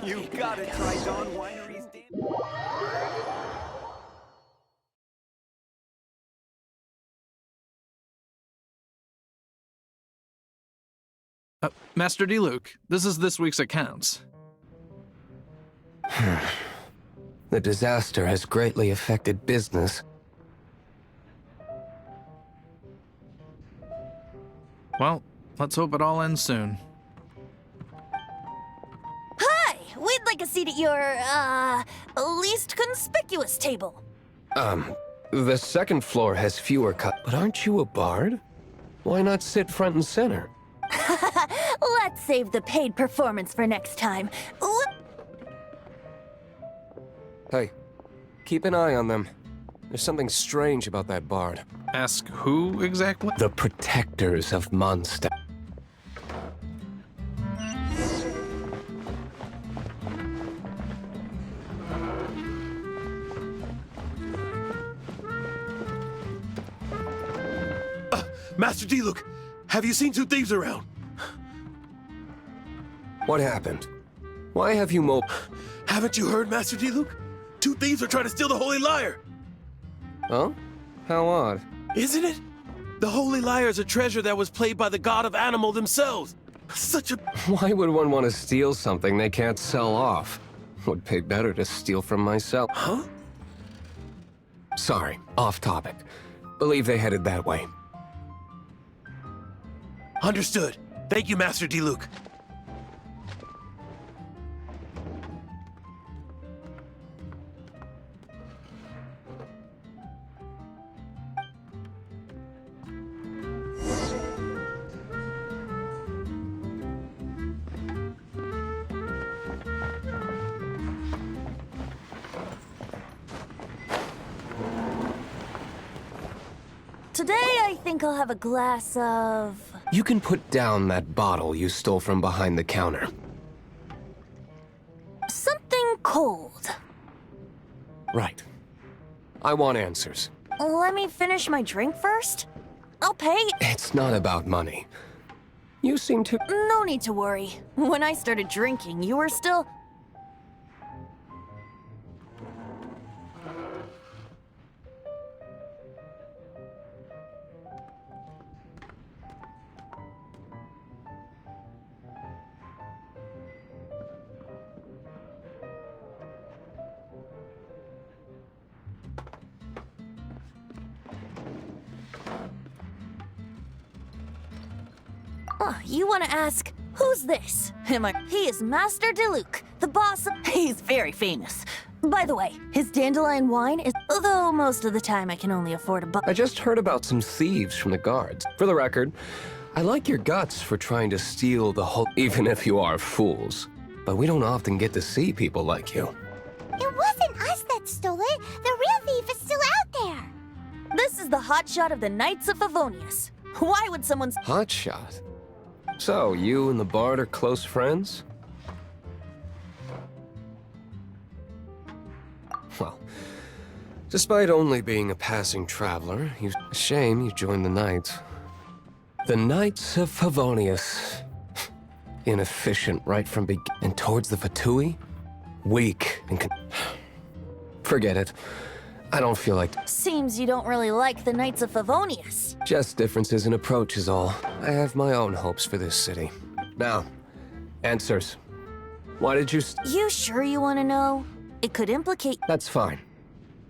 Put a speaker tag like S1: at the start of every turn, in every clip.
S1: You gotta try Dawn Winery's
S2: Master D-Luke, this is this week's accounts.
S3: The disaster has greatly affected business.
S2: Well, let's hope it all ends soon.
S4: Hi! We'd like a seat at your, least conspicuous table.
S3: The second floor has fewer but aren't you a bard? Why not sit front and center?
S4: Let's save the paid performance for next time.
S3: Hey, keep an eye on them. There's something strange about that bard.
S2: Ask who exactly?
S3: The protectors of Mondstadt.
S5: Master D-Luke, have you seen two thieves around?
S3: What happened? Why have you
S5: Haven't you heard, Master D-Luke? Two thieves are trying to steal the Holy Lyre!
S3: Huh? How odd.
S5: Isn't it? The Holy Lyre is a treasure that was played by the god of animal themselves. Such a...
S3: Why would one want to steal something they can't sell off? Would pay better to steal from myself.
S5: Huh?
S3: Sorry, off topic. Believe they headed that way.
S5: Understood. Thank you, Master D-Luke.
S4: Today, I think I'll have a glass of...
S3: You can put down that bottle you stole from behind the counter.
S4: something cold.
S3: Right. I want answers.
S4: Let me finish my drink first. I'll pay.
S3: It's not about money. You seem to...
S4: No need to worry. When I started drinking, you were still... You want to ask, who's this? He is Master D-Luke, the boss of... He's very famous. By the way, his dandelion wine is... Although most of the time I can only afford a
S3: I just heard about some thieves from the guards. For the record, I like your guts for trying to steal the whole... Even if you are fools. But we don't often get to see people like you.
S6: It wasn't us that stole it. The real thief is still out there.
S4: This is the hotshot of the Knights of Favonius. Why would someone...
S3: Hotshot? So, you and the bard are close friends? Well, despite only being a passing traveler, shame you joined the Knights. The Knights of Favonius. Inefficient right from and towards the Fatui? Weak and Forget it. I don't feel like...
S4: Seems you don't really like the Knights of Favonius.
S3: Just differences in approach is all. I have my own hopes for this city. Now, answers. Why did you...
S4: You sure you want to know? It could implicate...
S3: That's fine.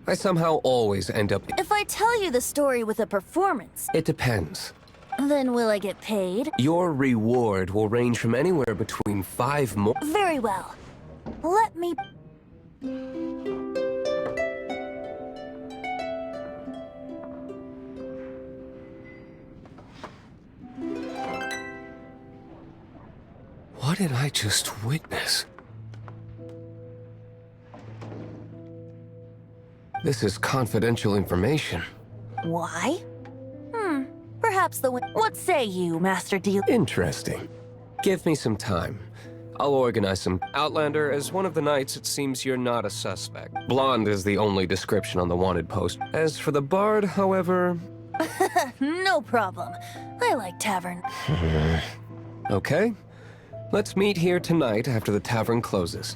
S3: I somehow always end up...
S4: If I tell you the story with a performance...
S3: It depends.
S4: Then will I get paid?
S3: Your reward will range from anywhere between 5 more...
S4: Very well. Let me...
S3: What did I just witness? This is confidential information.
S4: Why? Perhaps the What say you, Master Deluc?
S3: Interesting. Give me some time. I'll organize some. Outlander, as one of the knights, it seems you're not a suspect. Blonde is the only description on the wanted post. As for the bard, however...
S4: No problem. I like tavern.
S3: Okay. Let's meet here tonight after the tavern closes.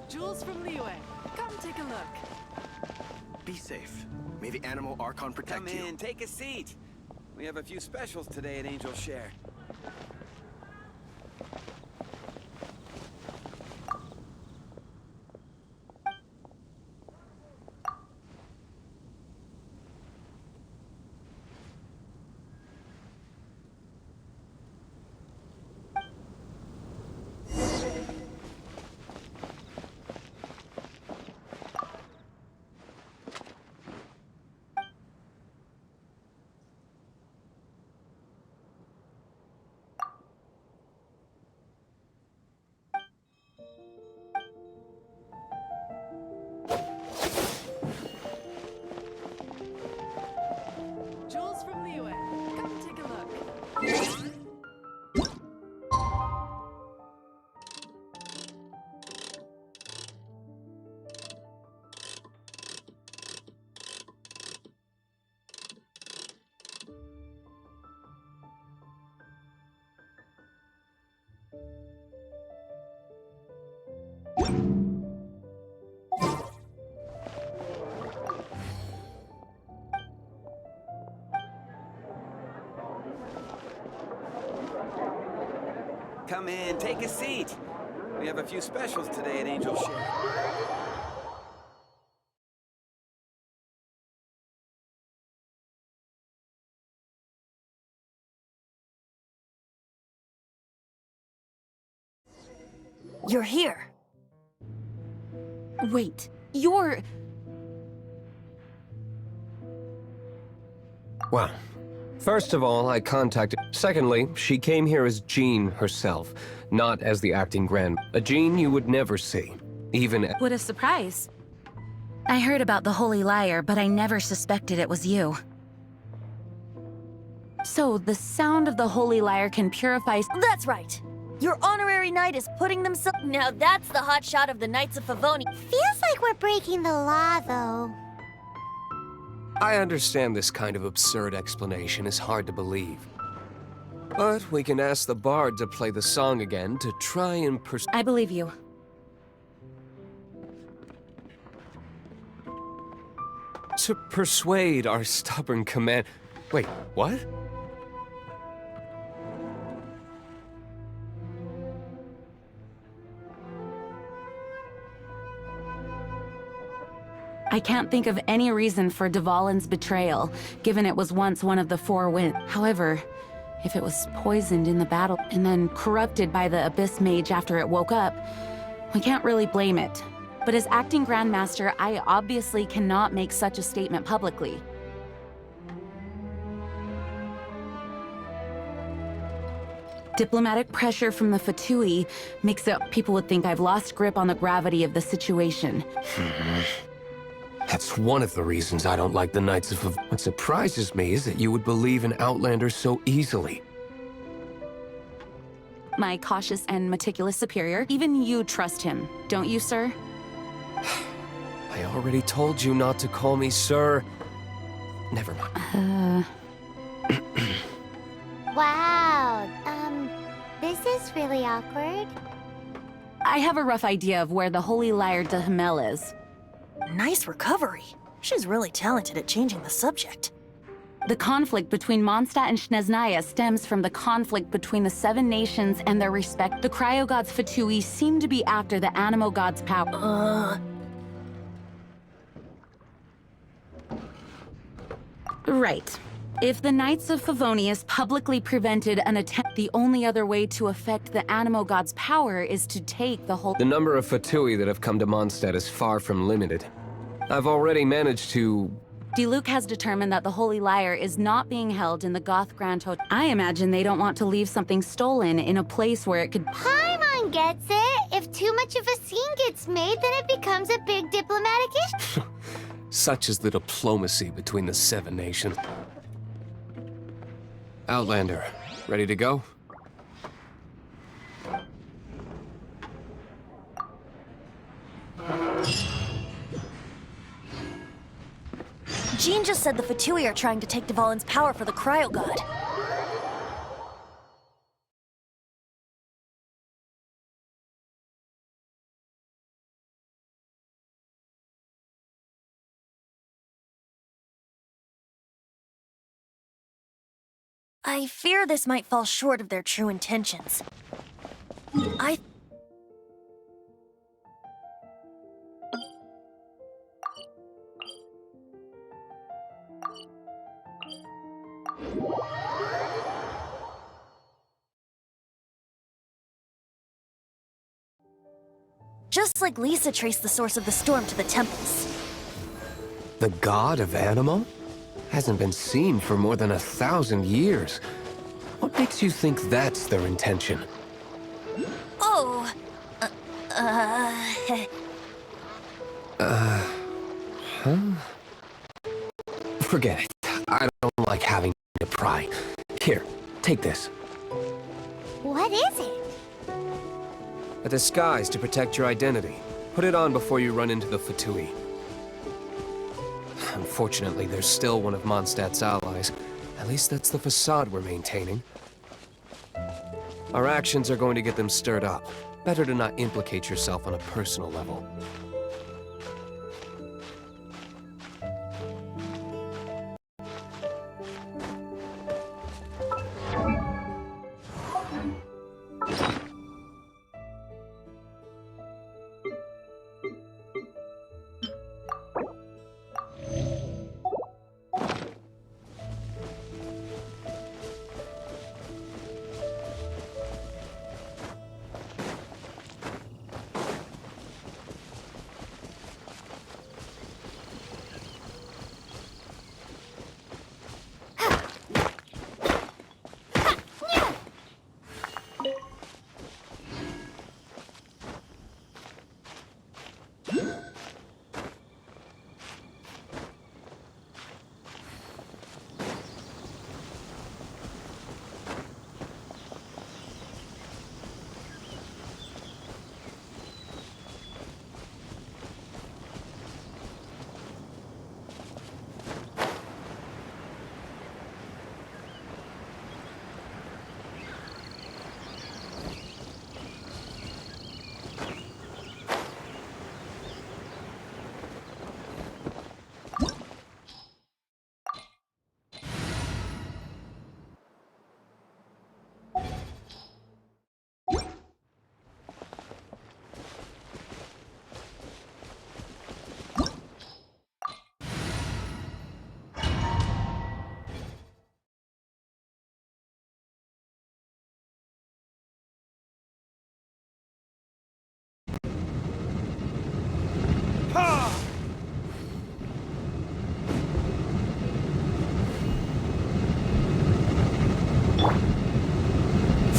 S7: Jules from Liyue. Come take a look.
S1: Be safe. May the animal Archon protect
S8: Come
S1: you.
S8: in, take a seat. We have a few specials today at Angel Share.
S7: Jules from Liyue. Come take a look.
S8: Come in, take a seat. We have a few specials today at Angel Share.
S4: You're here.
S9: Wait, you're...
S3: Well, first of all, I contacted... Secondly, she came here as Jean herself, not as the acting grand... A Jean you would never see, even...
S9: What a surprise. I heard about the Holy Liar, but I never suspected it was you. So, the sound of the Holy Liar can purify...
S4: That's right. Your honorary knight is putting themselves... Now that's the hot shot of the Knights of Favoni.
S6: Feels like we're breaking the law, though.
S3: I understand this kind of absurd explanation is hard to believe. But we can ask the bard to play the song again to try and
S9: I believe you.
S3: to persuade our stubborn command... Wait, what?
S9: I can't think of any reason for Dvalin's betrayal, given it was once one of the four winds. However, if it was poisoned in the battle and then corrupted by the Abyss Mage after it woke up, we can't really blame it. But as acting Grandmaster, I obviously cannot make such a statement publicly. Diplomatic pressure from the Fatui makes it people would think I've lost grip on the gravity of the situation.
S3: That's one of the reasons I don't like the Knights of... What surprises me is that you would believe in Outlanders so easily.
S9: My cautious and meticulous superior, even you trust him, don't you, sir?
S3: I already told you not to call me sir. Never mind.
S6: Wow, this is really awkward.
S9: I have a rough idea of where the Holy Lyre de Himmel is.
S4: Nice recovery. She's really talented at changing the subject.
S9: The conflict between Mondstadt and Snezhnaya stems from the conflict between the Seven Nations and their respect. The cryo-gods Fatui seem to be after the Animo god's power. Right. If the Knights of Favonius publicly prevented an attempt, the only other way to affect the Animo god's power is to take the whole...
S3: The number of Fatui that have come to Mondstadt is far from limited. I've already managed to...
S9: Diluc has determined that the Holy Lyre is not being held in the Goth Grand Hotel. I imagine they don't want to leave something stolen in a place where it could...
S6: Paimon gets it. If too much of a scene gets made, then it becomes a big diplomatic issue.
S3: Such is the diplomacy between the Seven Nations. Outlander, ready to go?
S4: Jean just said the Fatui are trying to take Dvalin's power for the Cryo God. I fear this might fall short of their true intentions. Just like Lisa traced the source of the storm to the temples.
S3: The god of Animo? Hasn't been seen for more than 1,000 years. What makes you think that's their intention?
S4: Oh,
S3: Forget it. I don't like having to pry. Here, take this.
S6: What is it?
S3: A disguise to protect your identity. Put it on before you run into the Fatui. Unfortunately, there's still one of Mondstadt's allies. At least that's the facade we're maintaining. Our actions are going to get them stirred up. Better to not implicate yourself on a personal level.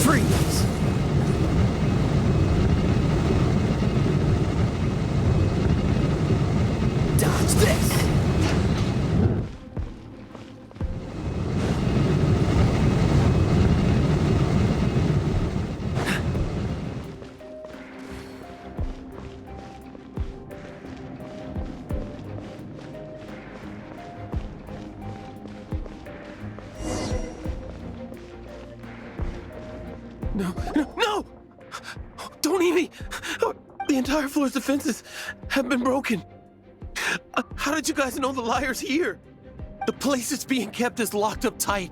S1: Free!
S5: No, no, no! Don't eat me! The entire floor's defenses have been broken. How did you guys know the liar's here? The place it's being kept is locked up tight.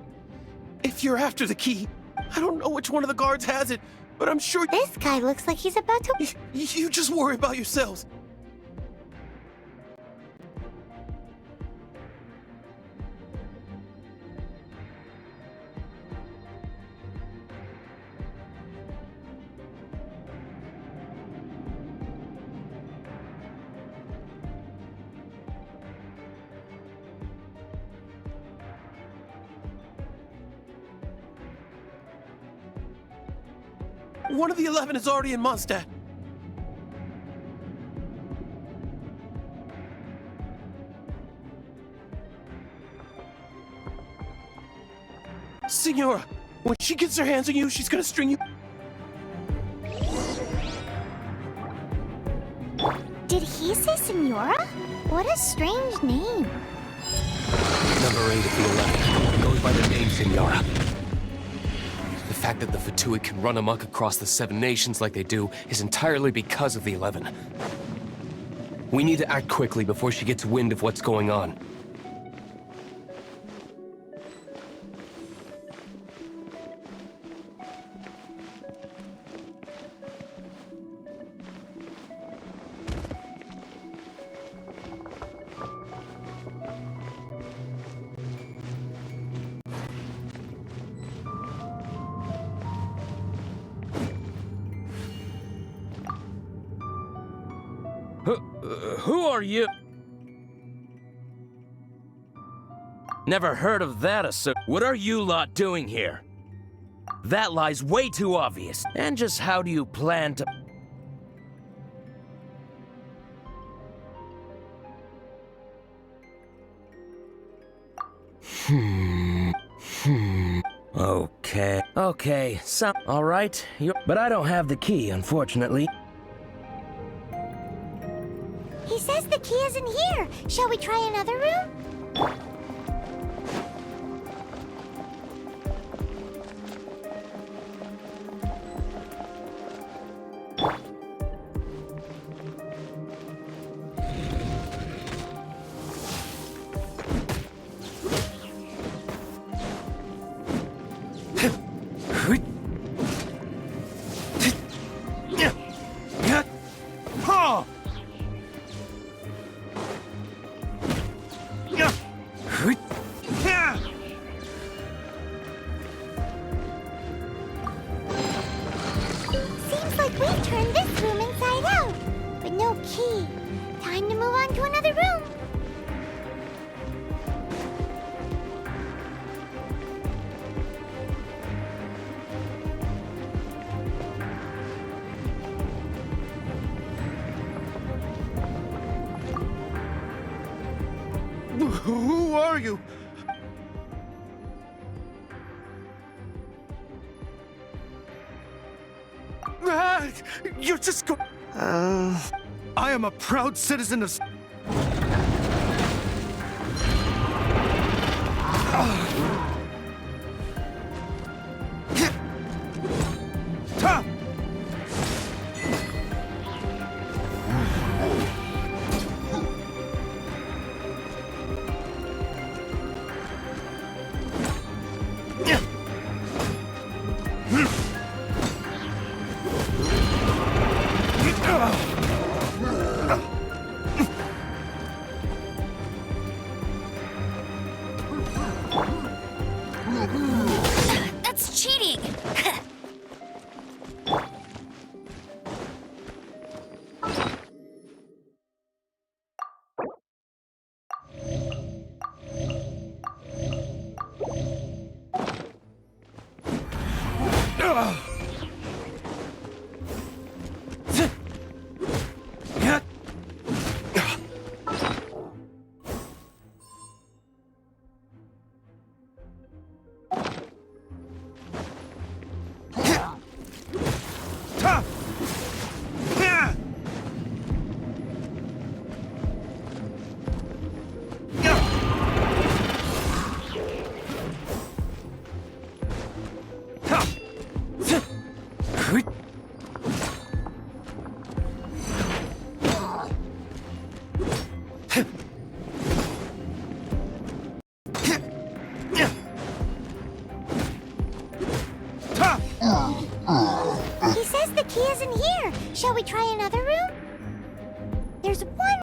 S5: If you're after the key, I don't know which one of the guards has it, but I'm sure
S6: This guy looks like he's about to.
S5: you just worry about yourselves. One of the 11 is already in Mondstadt. Senora, when she gets her hands on you, she's gonna string you.
S6: Did he say Senora? What a strange name.
S3: Number 8 of the 11 goes by the name Senora. The fact that the Fatui can run amok across the 7 nations like they do is entirely because of the 11. We need to act quickly before she gets wind of what's going on.
S10: Who are you? Never heard of that, What are you lot doing here? That lie's way too obvious. And just how do you plan to... Okay, so... Alright, but I don't have the key, unfortunately.
S6: He says the key isn't here. Shall we try another room? Seems like we've turned this room inside out, but no key. Time to move on to another room.
S5: Who are you? You're just go. I am a proud citizen of.
S4: That's cheating!
S6: guess the key isn't here. Shall we try another room? There's one